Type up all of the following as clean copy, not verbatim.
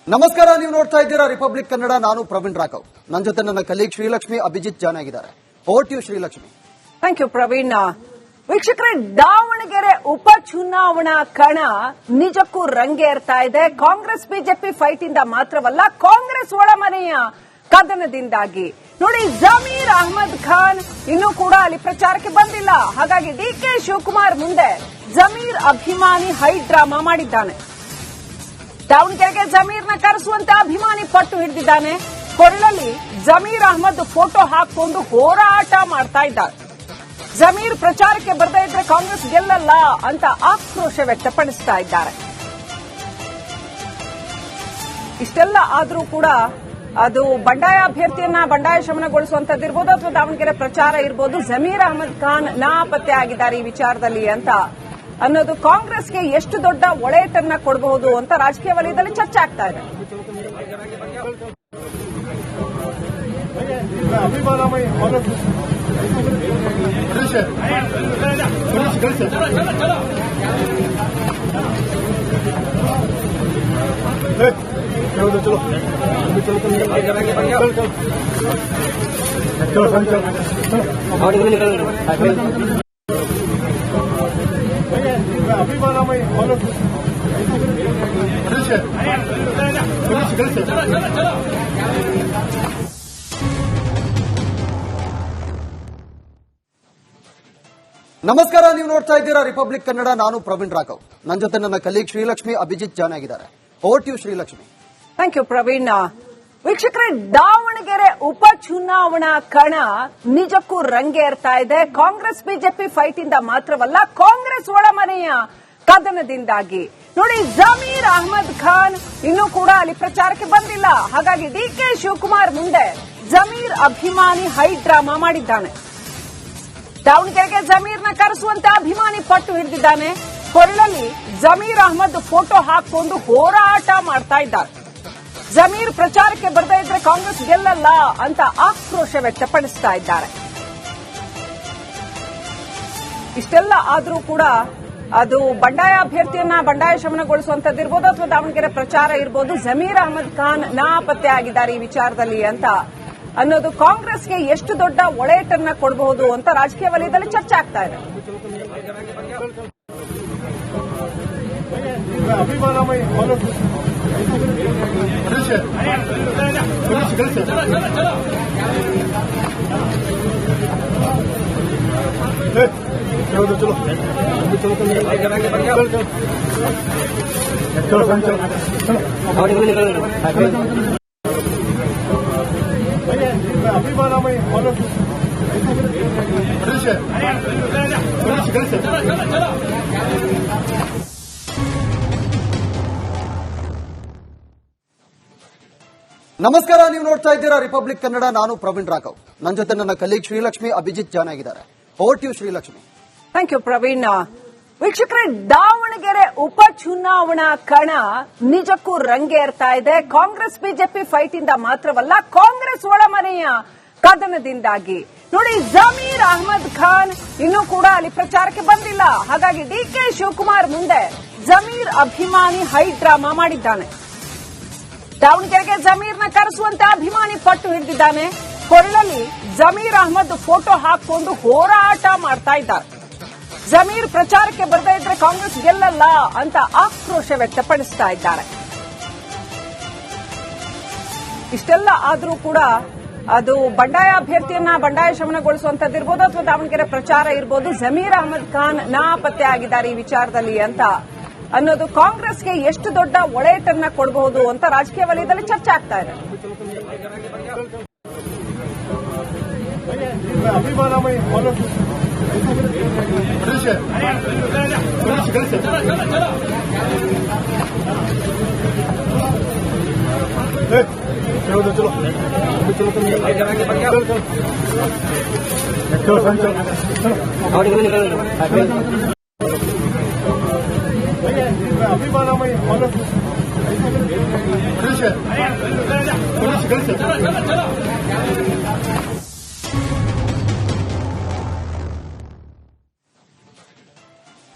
ನಮಸ್ಕಾರ, ನೀವು ನೋಡ್ತಾ ಇದ್ದೀರಾ ರಿಪಬ್ಲಿಕ್ ಕನ್ನಡ. ನಾನು ಪ್ರವೀಣ್ ರಾಘವ್. ನನ್ನ ಜೊತೆ ನನ್ನ ಕಲೀಗ್ ಶ್ರೀಲಕ್ಷ್ಮಿ ಅಭಿಜಿತ್ ಜಾನ್ ಆಗಿದ್ದಾರೆ. Over to you Srilakshmi. Thank you Praveen. ವೀಕ್ಷಕರೇ, ದಾವಣಗೆರೆ ಉಪಚುನಾವಣಾ ಕಣ ನಿಜಕ್ಕೂ ರಂಗೇರ್ತಾ ಇದೆ. ಕಾಂಗ್ರೆಸ್ ಬಿಜೆಪಿ ಫೈಟ್ ಇಂದ ಮಾತ್ರವಲ್ಲ, ಕಾಂಗ್ರೆಸ್ ಒಳಮನೆಯ ಕದನದಿಂದಾಗಿ. ನೋಡಿ, ಜಮೀರ್ ಅಹಮದ್ ಖಾನ್ ಇನ್ನೂ ಕೂಡ ಅಲ್ಲಿ ಪ್ರಚಾರಕ್ಕೆ ಬಂದಿಲ್ಲ. ಹಾಗಾಗಿ ಡಿಕೆ ಶಿವಕುಮಾರ್ ಮುಂದೆ ಜಮೀರ್ ಅಭಿಮಾನಿ ಹೈ ಡ್ರಾಮಾ ಮಾಡಿದ್ದಾನೆ. ದಾವಣಗೆರೆಗೆ ಜಮೀರ್ನ ಕರೆಸುವಂತೆ ಅಭಿಮಾನಿ ಪಟ್ಟು ಹಿಡಿದಿದ್ದಾನೆ. ಕೊರಳಲ್ಲಿ ಜಮೀರ್ ಅಹಮದ್ ಫೋಟೋ ಹಾಕಿಕೊಂಡು ಹೋರಾಟ ಮಾಡ್ತಾ ಇದ್ದಾರೆ. ಜಮೀರ್ ಪ್ರಚಾರಕ್ಕೆ ಬರದೇ ಇದ್ರೆ ಕಾಂಗ್ರೆಸ್ ಗೆಲ್ಲಲ್ಲ ಅಂತ ಆಕ್ರೋಶ ವ್ಯಕ್ತಪಡಿಸ್ತಾ ಇದ್ದಾರೆ. ಇಷ್ಟೆಲ್ಲ ಆದರೂ ಕೂಡ ಅದು ಬಂಡಾಯ ಅಭ್ಯರ್ಥಿಯನ್ನ ಬಂಡಾಯ ಶಮನಗೊಳಿಸುವಂತದ್ದಿರ್ಬೋದು ಅಥವಾ ದಾವಣಗೆರೆ ಪ್ರಚಾರ ಇರ್ಬೋದು, ಜಮೀರ್ ಅಹಮದ್ ಖಾನ್ ನಾಪತ್ತೆ ಆಗಿದ್ದಾರೆ ಈ ವಿಚಾರದಲ್ಲಿ ಅಂತ ಅನ್ನೋದು ಕಾಂಗ್ರೆಸ್ಗೆ ಎಷ್ಟು ದೊಡ್ಡ ಒಳೆಯಟನ್ನ ಕೊಡಬಹುದು ಅಂತ ರಾಜಕೀಯ ವಲಯದಲ್ಲಿ ಚರ್ಚೆ ಆಗ್ತಾ ಇದೆ. ನಮಸ್ಕಾರ, ನೀವು ನೋಡ್ತಾ ಇದ್ದೀರಾ ರಿಪಬ್ಲಿಕ್ ಕನ್ನಡ. ನಾನು ಪ್ರವೀಣ್ ರಾಘವ್. ನನ್ನ ಜೊತೆ ನನ್ನ ಕಲೀಗ್ ಶ್ರೀಲಕ್ಷ್ಮಿ ಅಭಿಜಿತ್ ಜಾನ್ ಆಗಿದ್ದಾರೆ. Over to you Srilakshmi. Thank you Praveen. ವೀಕ್ಷಕರೇ, ದಾವಣಗೆರೆ ಉಪಚುನಾವಣಾ ಕಣ ನಿಜಕ್ಕೂ ರಂಗೇರ್ತಾ ಇದೆ. ಕಾಂಗ್ರೆಸ್ ಬಿಜೆಪಿ ಫೈಟ್ ಇಂದ ಮಾತ್ರವಲ್ಲ, ಕಾಂಗ್ರೆಸ್ ಒಳಮನೆಯ ಕದನದಿಂದಾಗಿ. ನೋಡಿ, ಜಮೀರ್ ಅಹಮದ್ ಖಾನ್ ಇನ್ನೂ ಕೂಡ ಅಲ್ಲಿ ಪ್ರಚಾರಕ್ಕೆ ಬಂದಿಲ್ಲ. ಹಾಗಾಗಿ ಡಿಕೆ ಶಿವಕುಮಾರ್ ಮುಂದೆ ಜಮೀರ್ ಅಭಿಮಾನಿ ಹೈ ಡ್ರಾಮಾ ಮಾಡಿದ್ದಾನೆ. ದಾವಣಗೆರೆಗೆ ಜಮೀರ್ನ ಕರೆಸುವಂತೆ ಅಭಿಮಾನಿ ಪಟ್ಟು ಹಿಡಿದಿದ್ದಾನೆ. ಕೊರಳಲ್ಲಿ ಜಮೀರ್ ಅಹಮದ್ ಫೋಟೋ ಹಾಕಿಕೊಂಡು ಹೋರಾಟ ಮಾಡ್ತಾ ಇದ್ದಾರೆ. ಜಮೀರ್ ಪ್ರಚಾರಕ್ಕೆ ಬರದೇ ಇದ್ರೆ ಕಾಂಗ್ರೆಸ್ ಗೆಲ್ಲಲ್ಲ ಅಂತ ಆಕ್ರೋಶ ವ್ಯಕ್ತಪಡಿಸ್ತಾ ಇದ್ದಾರೆ. ಇಷ್ಟೆಲ್ಲ ಆದರೂ ಕೂಡ ಅದು ಬಂಡಾಯ ಅಭ್ಯರ್ಥಿಯನ್ನ ಬಂಡಾಯ ಶಮನಗೊಳಿಸುವಂತದ್ದಿರ್ಬೋದು ಅಥವಾ ದಾವಣಗೆರೆ ಪ್ರಚಾರ ಇರ್ಬೋದು, ಜಮೀರ್ ಅಹಮದ್ ಖಾನ್ ನಾಪತ್ತೆ ಆಗಿದ್ದಾರೆ ಈ ವಿಚಾರದಲ್ಲಿ ಅಂತ ಅನ್ನೋದು ಕಾಂಗ್ರೆಸ್ಗೆ ಎಷ್ಟು ದೊಡ್ಡ ಒಳೆಯಟನ್ನ ಕೊಡಬಹುದು ಅಂತ ರಾಜಕೀಯ ವಲಯದಲ್ಲಿ ಚರ್ಚೆ ಆಗ್ತಾ ಇದೆ. ನಮಸ್ಕಾರ, ನೀವು ನೋಡ್ತಾ ಇದ್ದೀರಾ ರಿಪಬ್ಲಿಕ್ ಕನ್ನಡ. ನಾನು ಪ್ರವೀಣ್ ರಾಘವ್. ನನ್ನ ಜೊತೆ ನನ್ನ ಕಲೀಗ್ ಶ್ರೀಲಕ್ಷ್ಮಿ ಅಭಿಜಿತ್ ಜಾನ್ ಆಗಿದ್ದಾರೆ. Over to you Srilakshmi. Thank you Praveen. ವೀಕ್ಷಕರೇ, ದಾವಣಗೆರೆ ಉಪಚುನಾವಣಾ ಕಣ ನಿಜಕ್ಕೂ ರಂಗೇರ್ತಾ ಇದೆ. ಕಾಂಗ್ರೆಸ್ ಬಿಜೆಪಿ ಫೈಟ್ ಇಂದ ಮಾತ್ರವಲ್ಲ, ಕಾಂಗ್ರೆಸ್ ಒಳಮನೆಯ ಕದನದಿಂದಾಗಿ. ನೋಡಿ, ಜಮೀರ್ ಅಹಮದ್ ಖಾನ್ ಇನ್ನೂ ಕೂಡ ಅಲ್ಲಿ ಪ್ರಚಾರಕ್ಕೆ ಬಂದಿಲ್ಲ. ಹಾಗಾಗಿ ಡಿಕೆ ಶಿವಕುಮಾರ್ ಮುಂದೆ ಜಮೀರ್ ಅಭಿಮಾನಿ ಹೈ ಡ್ರಾಮಾ ಮಾಡಿದ್ದಾನೆ. ದಾವಣಗೆರೆಗೆ ಜಮೀರ್ನ ಕರೆಸುವಂತೆ ಅಭಿಮಾನಿ ಪಟ್ಟು ಹಿಡಿದಿದ್ದಾನೆ. ಕೊರಳಲ್ಲಿ ಜಮೀರ್ ಅಹಮದ್ ಫೋಟೋ ಹಾಕಿಕೊಂಡು ಹೋರಾಟ ಮಾಡ್ತಾ ಇದ್ದಾರೆ. ಜಮೀರ್ ಪ್ರಚಾರಕ್ಕೆ ಬರದೇ ಇದ್ರೆ ಕಾಂಗ್ರೆಸ್ ಗೆಲ್ಲಲ್ಲ ಅಂತ ಆಕ್ರೋಶ ವ್ಯಕ್ತಪಡಿಸ್ತಾ ಇದ್ದಾರೆ. ಇಷ್ಟೆಲ್ಲ ಆದರೂ ಕೂಡ ಅದು ಬಂಡಾಯ ಅಭ್ಯರ್ಥಿಯನ್ನ ಬಂಡಾಯ ಶಮನಗೊಳಿಸುವಂತದ್ದಿರ್ಬೋದು ಅಥವಾ ದಾವಣಗೆರೆ ಪ್ರಚಾರ ಇರ್ಬೋದು, ಜಮೀರ್ ಅಹಮದ್ ಖಾನ್ ನಾಪತ್ತೆ ಆಗಿದ್ದಾರೆ ಈ ವಿಚಾರದಲ್ಲಿ ಅಂತ ಅನ್ನೋದು ಕಾಂಗ್ರೆಸ್ಗೆ ಎಷ್ಟು ದೊಡ್ಡ ಒಳೆಯಟನ್ನ ಕೊಡಬಹುದು ಅಂತ ರಾಜಕೀಯ ವಲಯದಲ್ಲಿ ಚರ್ಚೆ ಆಗ್ತಾ ಇದೆ.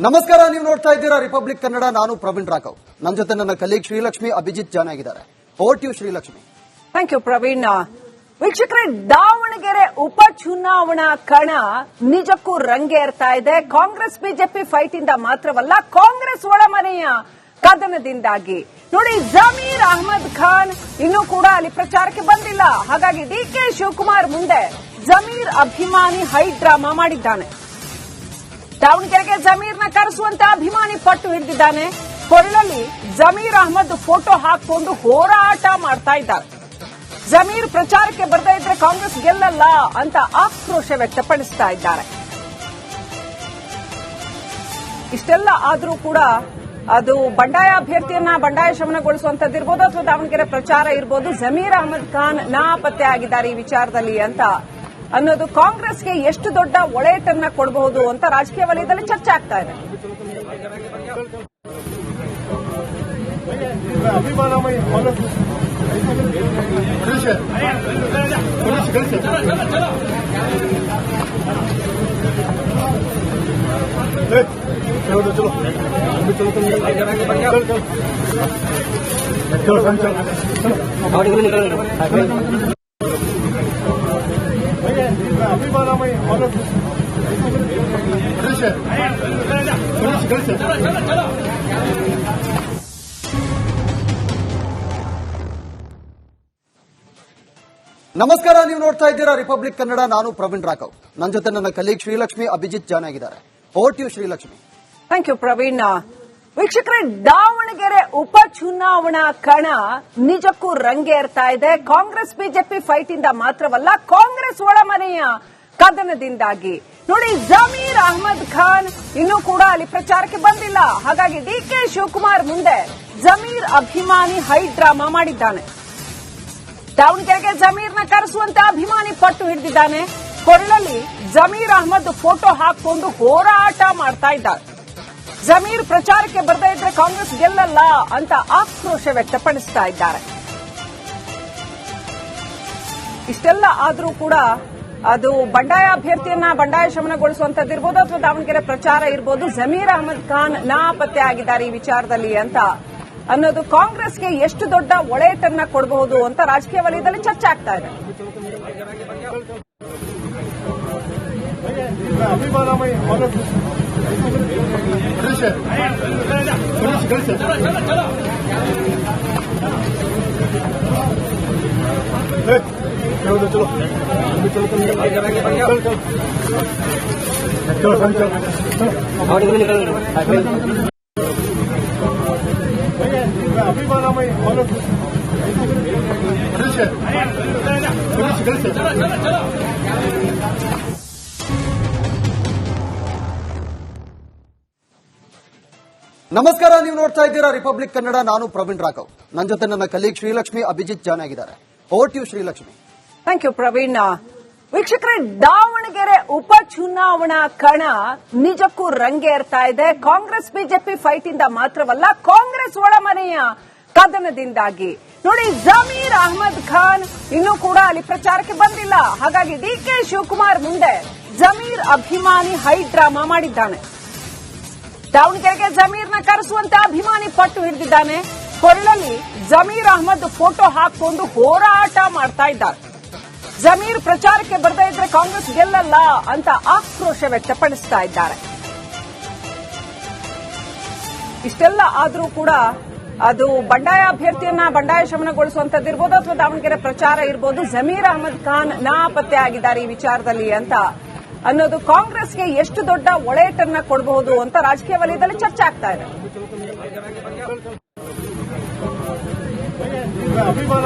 ನಮಸ್ಕಾರ, ನೀವು ನೋಡ್ತಾ ಇದ್ದೀರಾ ರಿಪಬ್ಲಿಕ್ ಕನ್ನಡ. ನಾನು ಪ್ರವೀಣ್ ರಾಘವ್. ನನ್ನ ಜೊತೆ ನನ್ನ ಕಲೀಗ್ ಶ್ರೀಲಕ್ಷ್ಮಿ ಅಭಿಜಿತ್ ಜಾನ್ ಆಗಿದ್ದಾರೆ. Over to you Srilakshmi. Thank you Praveen. ವೀಕ್ಷಕರೇ, ದಾವಣಗೆರೆ ಉಪಚುನಾವಣಾ ಕಣ ನಿಜಕ್ಕೂ ರಂಗೇರ್ತಾ ಇದೆ. ಕಾಂಗ್ರೆಸ್ ಬಿಜೆಪಿ ಫೈಟ್ ಇಂದ ಮಾತ್ರವಲ್ಲ, ಕಾಂಗ್ರೆಸ್ ಒಳಮನೆಯ ಕದನದಿಂದಾಗಿ. ನೋಡಿ, ಜಮೀರ್ ಅಹಮದ್ ಖಾನ್ ಇನ್ನೂ ಕೂಡ ಅಲ್ಲಿ ಪ್ರಚಾರಕ್ಕೆ ಬಂದಿಲ್ಲ. ಹಾಗಾಗಿ ಡಿಕೆ ಶಿವಕುಮಾರ್ ಮುಂದೆ ಜಮೀರ್ ಅಭಿಮಾನಿ ಹೈ ಡ್ರಾಮಾ ಮಾಡಿದ್ದಾನೆ. ದಾವಣಗೆರೆಗೆ ಜಮೀರ್ನ ಕರೆಸುವಂತ ಅಭಿಮಾನಿ ಪಟ್ಟು ಹಿಡಿದಿದ್ದಾನೆ. ಕೊರಳಲ್ಲಿ ಜಮೀರ್ ಅಹಮದ್ ಫೋಟೋ ಹಾಕಿಕೊಂಡು ಹೋರಾಟ ಮಾಡ್ತಾ ಇದ್ದಾರೆ. ಜಮೀರ್ ಪ್ರಚಾರಕ್ಕೆ ಬರದೇ ಇದ್ರೆ ಕಾಂಗ್ರೆಸ್ ಗೆಲ್ಲಲ್ಲ ಅಂತ ಆಕ್ರೋಶ ವ್ಯಕ್ತಪಡಿಸ್ತಾ ಇದ್ದಾರೆ. ಇಷ್ಟೆಲ್ಲ ಆದರೂ ಕೂಡ ಅದು ಬಂಡಾಯ ಅಭ್ಯರ್ಥಿಯನ್ನ ಬಂಡಾಯ ಶಮನಗೊಳಿಸುವಂತದ್ದಿರ್ಬೋದು ಅಥವಾ ದಾವಣಗೆರೆ ಪ್ರಚಾರ ಇರ್ಬೋದು, ಜಮೀರ್ ಅಹಮದ್ ಖಾನ್ ನಾಪತ್ತೆ ಆಗಿದ್ದಾರೆ ಈ ವಿಚಾರದಲ್ಲಿ ಅಂತ ಅನ್ನೋದು ಕಾಂಗ್ರೆಸ್ಗೆ ಎಷ್ಟು ದೊಡ್ಡ ಒಳೆಯಟನ್ನ ಕೊಡಬಹುದು ಅಂತ ರಾಜಕೀಯ ವಲಯದಲ್ಲಿ ಚರ್ಚೆ ಆಗ್ತಾ ಇದೆ. ನಮಸ್ಕಾರ, ನೀವು ನೋಡ್ತಾ ಇದ್ದೀರಾ ರಿಪಬ್ಲಿಕ್ ಕನ್ನಡ. ನಾನು ಪ್ರವೀಣ್ ರಾಘವ್. ನನ್ನ ಜೊತೆ ನನ್ನ ಕಲೀಗ್ ಶ್ರೀಲಕ್ಷ್ಮಿ ಅಭಿಜಿತ್ ಜಾನ್ ಆಗಿದ್ದಾರೆ. Over to you Srilakshmi. Thank you Praveen. ವೀಕ್ಷಕರೇ, ದಾವಣಗೆರೆ ಉಪಚುನಾವಣಾ ಕಣ ನಿಜಕ್ಕೂ ರಂಗೇರ್ತಾ ಇದೆ. ಕಾಂಗ್ರೆಸ್ ಬಿಜೆಪಿ ಫೈಟ್ ಇಂದ ಮಾತ್ರವಲ್ಲ, ಕಾಂಗ್ರೆಸ್ ಒಳಮನೆಯ ಕದನದಿಂದಾಗಿ. ನೋಡಿ, ಜಮೀರ್ ಅಹಮದ್ ಖಾನ್ ಇನ್ನೂ ಕೂಡ ಅಲ್ಲಿ ಪ್ರಚಾರಕ್ಕೆ ಬಂದಿಲ್ಲ. ಹಾಗಾಗಿ ಡಿಕೆ ಶಿವಕುಮಾರ್ ಮುಂದೆ ಜಮೀರ್ ಅಭಿಮಾನಿ ಹೈ ಡ್ರಾಮಾ ಮಾಡಿದ್ದಾನೆ. ದಾವಣಗೆರೆಗೆ ಜಮೀರ್ನ ಕರೆಸುವಂತ ಅಭಿಮಾನಿ ಪಟ್ಟು ಹಿಡಿದಿದ್ದಾನೆ. ಕೊರಳಲ್ಲಿ ಜಮೀರ್ ಅಹಮದ್ ಫೋಟೋ ಹಾಕಿಕೊಂಡು ಹೋರಾಟ ಮಾಡ್ತಾ ಇದ್ದಾರೆ. ಜಮೀರ್ ಪ್ರಚಾರಕ್ಕೆ ಬರದೇ ಇದ್ರೆ ಕಾಂಗ್ರೆಸ್ ಗೆಲ್ಲಲ್ಲ ಅಂತ ಆಕ್ರೋಶ ವ್ಯಕ್ತಪಡಿಸ್ತಾ ಇದ್ದಾರೆ. ಇಷ್ಟೆಲ್ಲ ಆದರೂ ಕೂಡ ಅದು ಬಂಡಾಯ ಅಭ್ಯರ್ಥಿಯನ್ನ ಬಂಡಾಯ ಶಮನಗೊಳಿಸುವಂತದ್ದಿರ್ಬೋದು ಅಥವಾ ದಾವಣಗೆರೆ ಪ್ರಚಾರ ಇರ್ಬೋದು, ಜಮೀರ್ ಅಹಮದ್ ಖಾನ್ ನಾಪತ್ತೆ ಆಗಿದ್ದಾರೆ ಈ ವಿಚಾರದಲ್ಲಿ ಅಂತ ಅನ್ನೋದು ಕಾಂಗ್ರೆಸ್ಗೆ ಎಷ್ಟು ದೊಡ್ಡ ಒಳೆಯಟನ್ನ ಕೊಡಬಹುದು ಅಂತ ರಾಜಕೀಯ ವಲಯದಲ್ಲಿ ಚರ್ಚೆ ಆಗ್ತಾ ಇದೆ. ನಮಸ್ಕಾರ, ನೀವು ನೋಡ್ತಾ ಇದ್ದೀರಾ ರಿಪಬ್ಲಿಕ್ ಕನ್ನಡ. ನಾನು ಪ್ರವೀಣ್ ರಾಘವ್. ನನ್ನ ಜೊತೆ ನನ್ನ ಕಲೀಗ್ ಶ್ರೀಲಕ್ಷ್ಮಿ ಅಭಿಜಿತ್ ಜಾನ್ ಆಗಿದ್ದಾರೆ. Over to you Srilakshmi. Thank you Praveen. ವೀಕ್ಷಕರೇ, ದಾವಣಗೆರೆ ಉಪಚುನಾವಣಾ ಕಣ ನಿಜಕ್ಕೂ ರಂಗೇರ್ತಾ ಇದೆ. ಕಾಂಗ್ರೆಸ್ ಬಿಜೆಪಿ ಫೈಟ್ ಇಂದ ಮಾತ್ರವಲ್ಲ, ಕಾಂಗ್ರೆಸ್ ಒಳಮನೆಯ ಕದನದಿಂದಾಗಿ. ನೋಡಿ, ಜಮೀರ್ ಅಹಮದ್ ಖಾನ್ ಇನ್ನೂ ಕೂಡ ಅಲ್ಲಿ ಪ್ರಚಾರಕ್ಕೆ ಬಂದಿಲ್ಲ. ಹಾಗಾಗಿ ಡಿಕೆ ಶಿವಕುಮಾರ್ ಮುಂದೆ ಜಮೀರ್ ಅಭಿಮಾನಿ ಹೈ ಡ್ರಾಮಾ ಮಾಡಿದ್ದಾನೆ. ದಾವಣಗೆರೆಗೆ ಜಮೀರ್ನ ಕರೆಸುವಂತ ಅಭಿಮಾನಿ ಪಟ್ಟು ಹಿಡಿದಿದ್ದಾನೆ. ಕೊರಳಲ್ಲಿ ಜಮೀರ್ ಅಹಮದ್ ಫೋಟೋ ಹಾಕಿಕೊಂಡು ಹೋರಾಟ ಮಾಡ್ತಾ ಇದ್ದಾರೆ. ಜಮೀರ್ ಪ್ರಚಾರಕ್ಕೆ ಬರದೇ ಇದ್ರೆ ಕಾಂಗ್ರೆಸ್ ಗೆಲ್ಲಲ್ಲ ಅಂತ ಆಕ್ರೋಶ ವ್ಯಕ್ತಪಡಿಸ್ತಾ ಇದ್ದಾರೆ. ಇಷ್ಟೆಲ್ಲ ಆದರೂ ಕೂಡ ಅದು ಬಂಡಾಯ ಅಭ್ಯರ್ಥಿಯನ್ನ ಬಂಡಾಯ ಶಮನಗೊಳಿಸುವಂತದ್ದಿರ್ಬೋದು ಅಥವಾ ದಾವಣಗೆರೆ ಪ್ರಚಾರ ಇರ್ಬೋದು, ಜಮೀರ್ ಅಹಮದ್ ಖಾನ್ ನಾಪತ್ತೆ ಆಗಿದ್ದಾರೆ ಈ ವಿಚಾರದಲ್ಲಿ ಅಂತ ಅನ್ನೋದು ಕಾಂಗ್ರೆಸ್ಗೆ ಎಷ್ಟು ದೊಡ್ಡ ಒಳೆಯಟನ್ನ ಕೊಡಬಹುದು ಅಂತ ರಾಜಕೀಯ ವಲಯದಲ್ಲಿ ಚರ್ಚೆ ಆಗ್ತಾ ಇದೆ. ಅಭಿಮಾನ